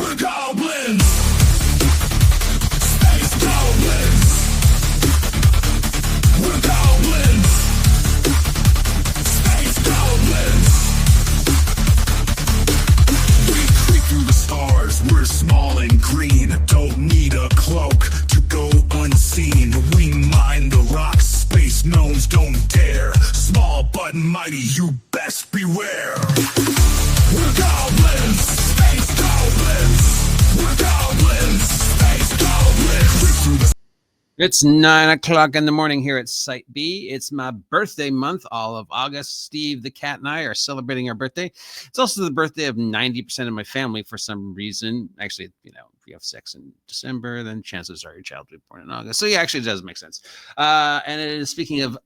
We're goblins! Space goblins! We're goblins! Space goblins! We creep through the stars, we're small and green. Don't need a cloak to go unseen. We mine the rocks, space gnomes don't dare. Small but mighty, you best beware. We're goblins, space goblins. We're goblins, space goblins. It's 9 o'clock in the morning here at Site B. It's my birthday month, all of August. Steve, the cat, and I are celebrating our birthday. It's also the birthday of 90% of my family for some reason. Actually, you know, if you have sex in December, then chances are your child will be born in August. So yeah, actually it does make sense. And it is, speaking of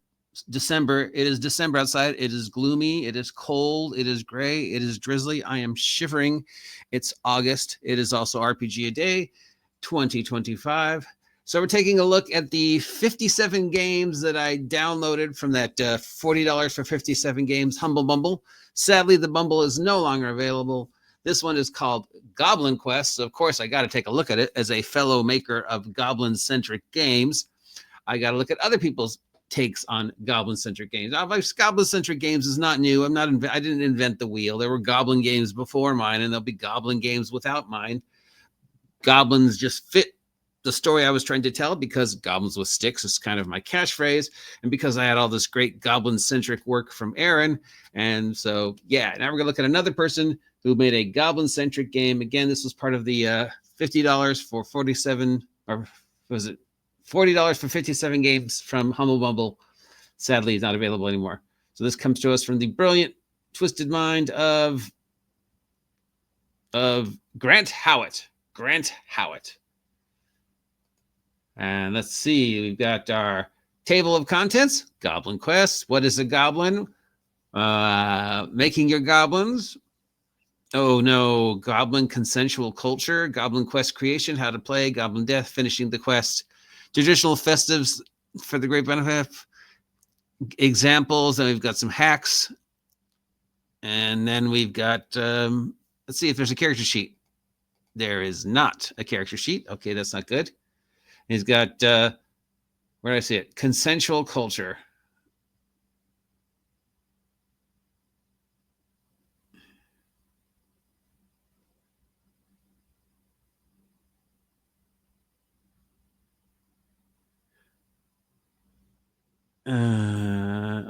December, it is December outside. It is gloomy. It is cold. It is gray. It is drizzly. I am shivering. It's August. It is also RPG a Day 2025. So we're taking a look at the 57 games that I downloaded from that $40 for 57 games Humble Bundle. Sadly, the bundle is no longer available. This one is called Goblin Quest. So of course, I got to take a look at it as a fellow maker of goblin-centric games. I got to look at other people's takes on goblin-centric games. Goblin-centric games is not new. I didn't invent the wheel. There were goblin games before mine, and there'll be goblin games without mine. Goblins just fit the story I was trying to tell because goblins with sticks is kind of my catchphrase, and because I had all this great goblin-centric work from Aaron. And so, yeah, now we're gonna look at another person who made a goblin-centric game. Again, this was part of the $50 for 47, or was it $40 for 57 games from Humble Bundle. Sadly, it's not available anymore. So this comes to us from the brilliant, twisted mind of Grant Howitt. Grant Howitt. And let's see, we've got our table of contents. Goblin Quest. What is a goblin? Making your goblins. Oh no, goblin consensual culture. Goblin Quest creation, how to play. Goblin death, finishing the quest. Traditional festives for the great benefit. Examples, and we've got some hacks. And then we've got, let's see if there's a character sheet. There is not a character sheet. Okay, that's not good. He's got, where did I see it? Consensual culture.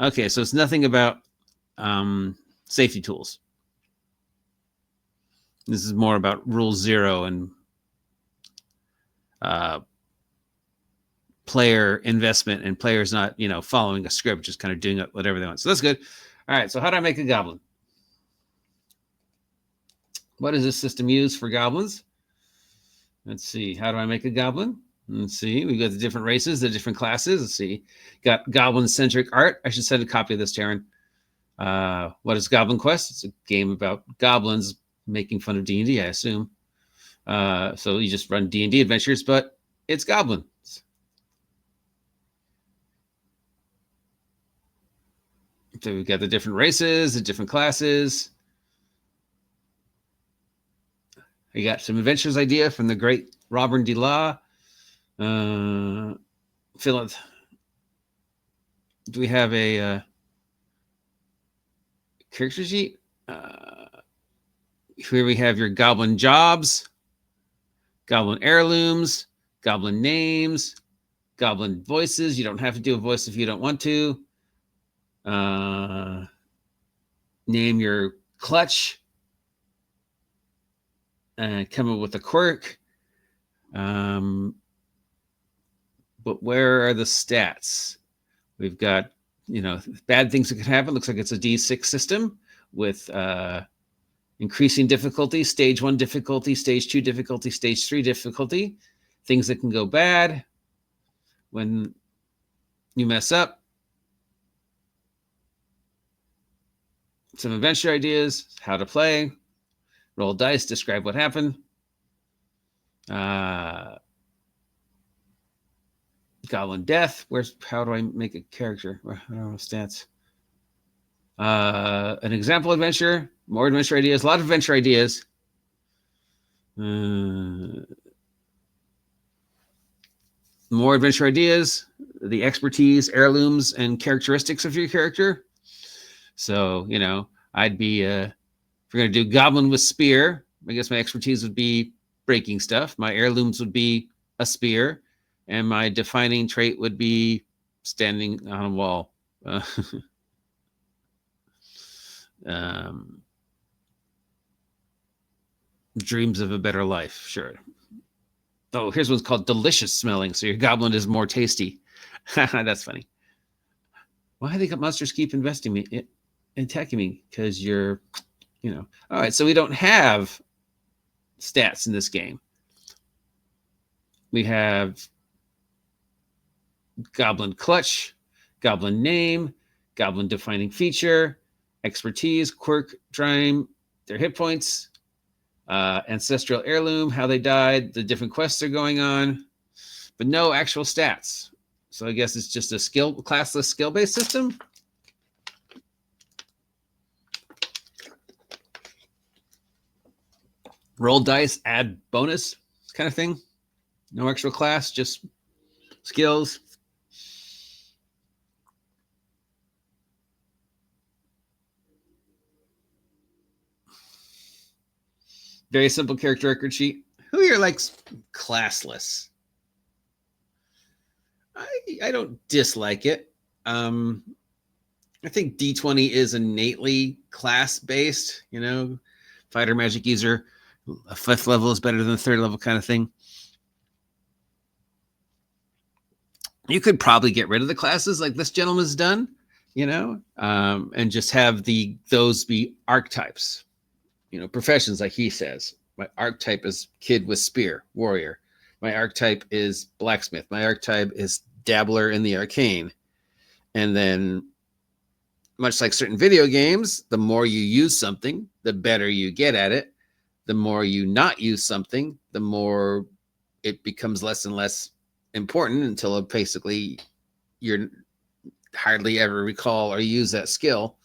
Okay, so it's nothing about safety tools. This is more about rule 0 and player investment and players not, you know, following a script, just kind of doing whatever they want. So that's good. All right, so how do I make a goblin? What does this system use for goblins? Let's see. How do I make a goblin? Let's see. We've got the different races, the different classes. Let's see. Got goblin-centric art. I should send a copy of this, Taryn. What is Goblin Quest? It's a game about goblins making fun of D&D, I assume. So you just run D&D adventures, but it's goblins. So we've got the different races, the different classes. I got some adventures idea from the great Robert D. Law. Philip, do we have a character sheet? Here we have your goblin jobs, goblin heirlooms, goblin names, goblin voices. You don't have to do a voice if you don't want to. Name your clutch. Come up with a quirk. But where are the stats? We've got, you know, bad things that could happen. Looks like it's a D6 system with increasing difficulty, stage 1 difficulty, stage 2 difficulty, stage 3 difficulty. Things that can go bad when you mess up. Some adventure ideas, how to play, roll dice, describe what happened. Goblin death. How do I make a character? I don't know stats. An example adventure, more adventure ideas, a lot of adventure ideas. More adventure ideas, the expertise, heirlooms, and characteristics of your character. So, you know, I'd be, if we're going to do goblin with spear, I guess my expertise would be breaking stuff. My heirlooms would be a spear, and my defining trait would be standing on a wall. Dreams of a better life, sure. Oh, here's one's called delicious smelling. So your goblin is more tasty. That's funny. Why do they got monsters keep investing me, attacking me? Because you're, you know. All right, so we don't have stats in this game. We have goblin clutch, goblin name, goblin defining feature, expertise, quirk, dream, their hit points, ancestral heirloom, how they died, the different quests they're going on, but no actual stats. So I guess it's just a classless skill-based system. Roll dice, add bonus kind of thing. No actual class, just skills. Very simple character record sheet. Who here likes classless? I don't dislike it. I think D20 is innately class-based, you know, fighter magic user, a 5th level is better than a 3rd level kind of thing. You could probably get rid of the classes like this gentleman's done, you know, and just have those be archetypes, you know, professions like he says. My archetype is kid with spear, warrior. My archetype is blacksmith. My archetype is dabbler in the arcane. And then, much like certain video games, the more you use something, the better you get at it. The more you not use something, the more it becomes less and less important until basically you're hardly ever recall or use that skill.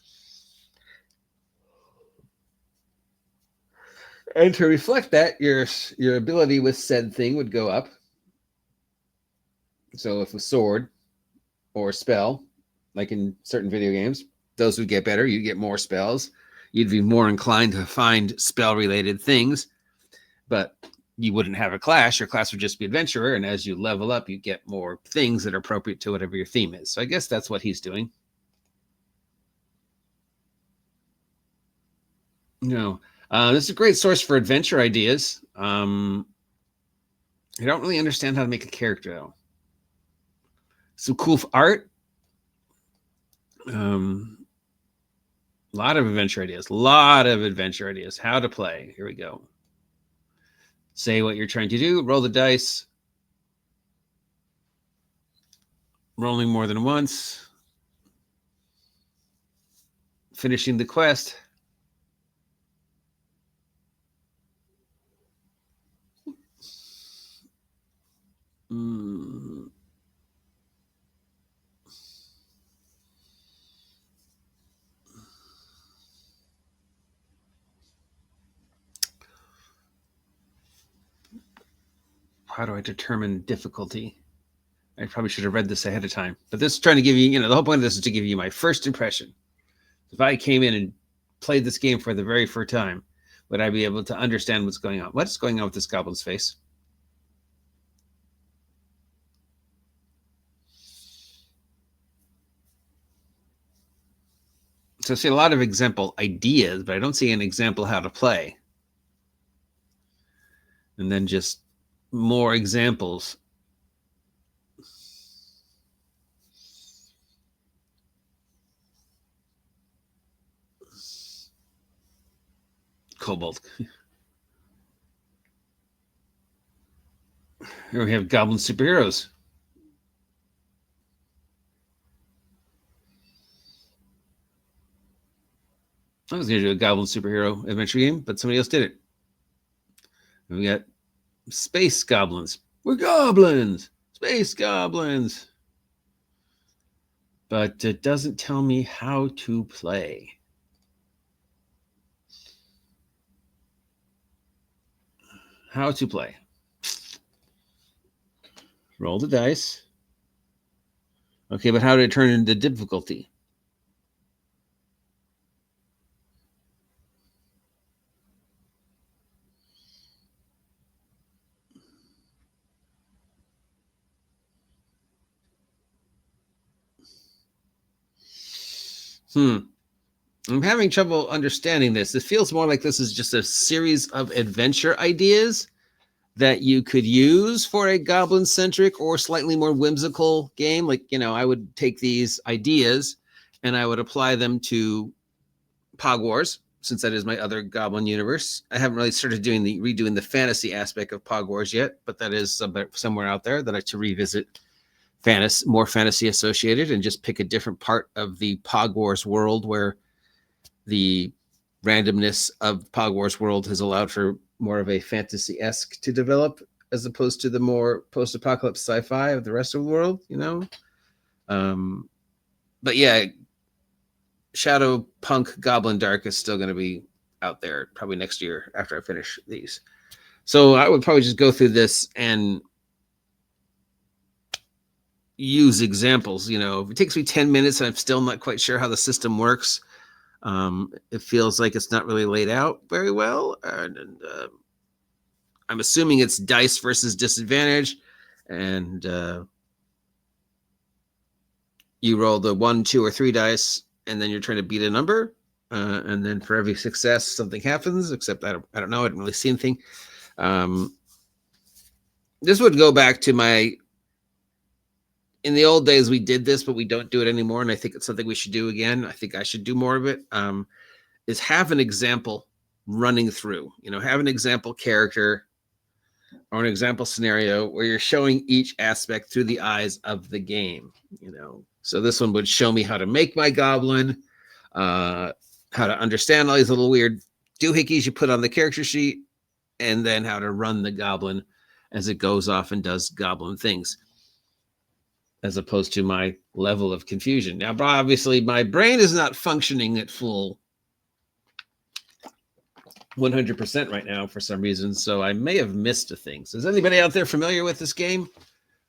And to reflect that, your ability with said thing would go up. So if a sword or a spell, like in certain video games, those would get better. You get more spells. You'd be more inclined to find spell-related things, but you wouldn't have a class. Your class would just be adventurer, and as you level up, you get more things that are appropriate to whatever your theme is. So I guess that's what he's doing. No. This is a great source for adventure ideas. I don't really understand how to make a character, though. Some cool art. A lot of adventure ideas. How to play. Here we go. Say what you're trying to do. Roll the dice. Rolling more than once. Finishing the quest. How do I determine difficulty? I probably should have read this ahead of time. But this is trying to give you, the whole point of this is to give you my first impression. If I came in and played this game for the very first time, would I be able to understand what's going on? What's going on with this goblin's face? So I see a lot of example ideas, but I don't see an example how to play. And then just more examples. Kobold. Here we have goblin superheroes. I was going to do a goblin superhero adventure game, but somebody else did it. And we got space goblins. We're goblins! Space goblins! But it doesn't tell me how to play. How to play. Roll the dice. Okay, but how to turn into difficulty? I'm having trouble understanding this. It feels more like this is just a series of adventure ideas that you could use for a goblin-centric or slightly more whimsical game. Like, I would take these ideas and I would apply them to Pog Wars, since that is my other goblin universe. I haven't really started redoing the fantasy aspect of Pog Wars yet, but that is somewhere out there that I to revisit more fantasy associated and just pick a different part of the Pog Wars world where the randomness of Pog Wars world has allowed for more of a fantasy-esque to develop as opposed to the more post-apocalypse sci-fi of the rest of the world, But yeah, Shadow Punk Goblin Dark is still going to be out there probably next year after I finish these. So I would probably just go through this and use examples. If it takes me 10 minutes and I'm still not quite sure how the system works, it feels like it's not really laid out very well. And I'm assuming it's dice versus disadvantage. And you roll the 1, 2, or 3 dice, and then you're trying to beat a number. And then for every success, something happens, except I don't know. I didn't really see anything. This would go back to in the old days, we did this, but we don't do it anymore. And I think it's something we should do again. I think I should do more of it, is have an example running through, have an example character or an example scenario where you're showing each aspect through the eyes of the game, So this one would show me how to make my goblin, how to understand all these little weird doohickeys you put on the character sheet, and then how to run the goblin as it goes off and does goblin things, as opposed to my level of confusion. Now, obviously, my brain is not functioning at full 100% right now for some reason, so I may have missed things. Is anybody out there familiar with this game?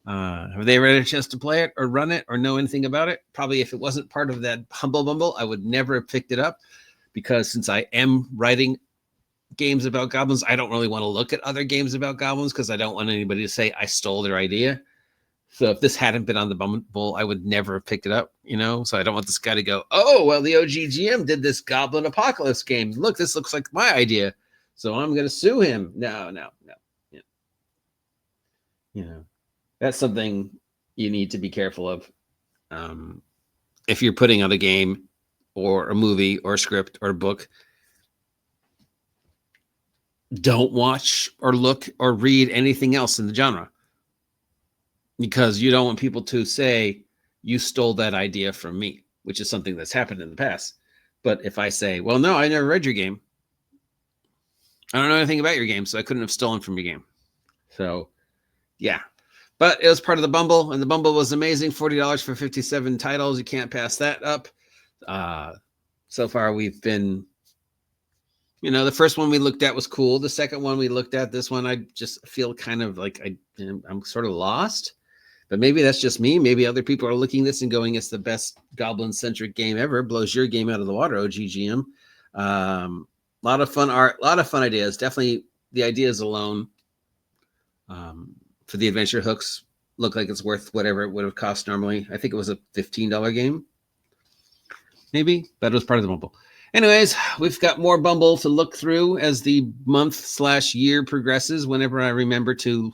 Have they ever had a chance to play it or run it or know anything about it? Probably if it wasn't part of that humbelbundel, I would never have picked it up, because since I am writing games about goblins, I don't really want to look at other games about goblins because I don't want anybody to say I stole their idea. So if this hadn't been on the Bumble, I would never have picked it up, So I don't want this guy to go, oh, well, the OGGM did this Goblin Apocalypse game. Look, this looks like my idea, so I'm going to sue him. No. Yeah. That's something you need to be careful of. If you're putting out a game or a movie or a script or a book, don't watch or look or read anything else in the genre, because you don't want people to say you stole that idea from me, which is something that's happened in the past. But if I say, well, no, I never read your game, I don't know anything about your game, so I couldn't have stolen from your game. So, yeah. But it was part of the Bumble, and the Bumble was amazing. $40 for 57 titles. You can't pass that up. So far, we've been, the first one we looked at was cool. The second one we looked at, this one, I just feel kind of like I'm sort of lost. But maybe that's just me. Maybe other people are looking at this and going, it's the best goblin-centric game ever. Blows your game out of the water, OGGM. A lot of fun art, a lot of fun ideas. Definitely the ideas alone for the adventure hooks look like it's worth whatever it would have cost normally. I think it was a $15 game, maybe, but it was part of the Bumble. Anyways, we've got more Bumble to look through as the month/year progresses. Whenever I remember to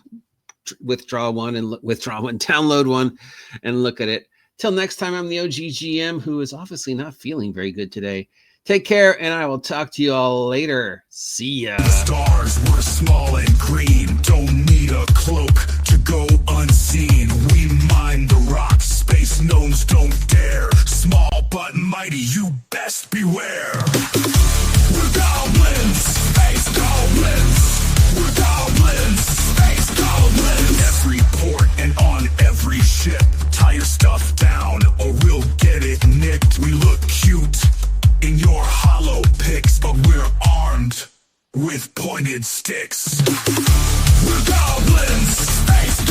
withdraw one, download one, and look at it. Till next time, I'm the OGGM, who is obviously not feeling very good today. Take care, and I will talk to you all later. See ya. The stars were small and green. Don't need a cloak to go unseen. We mine the rocks. Space gnomes don't dare. Small but mighty, you best beware. We're goblins, space goblins. We're goblins, space goblins. Every port and on every ship. Tie your stuff down or we'll get it nicked. We look cute in your hollow pics, but we're armed. with pointed sticks. We're goblins, space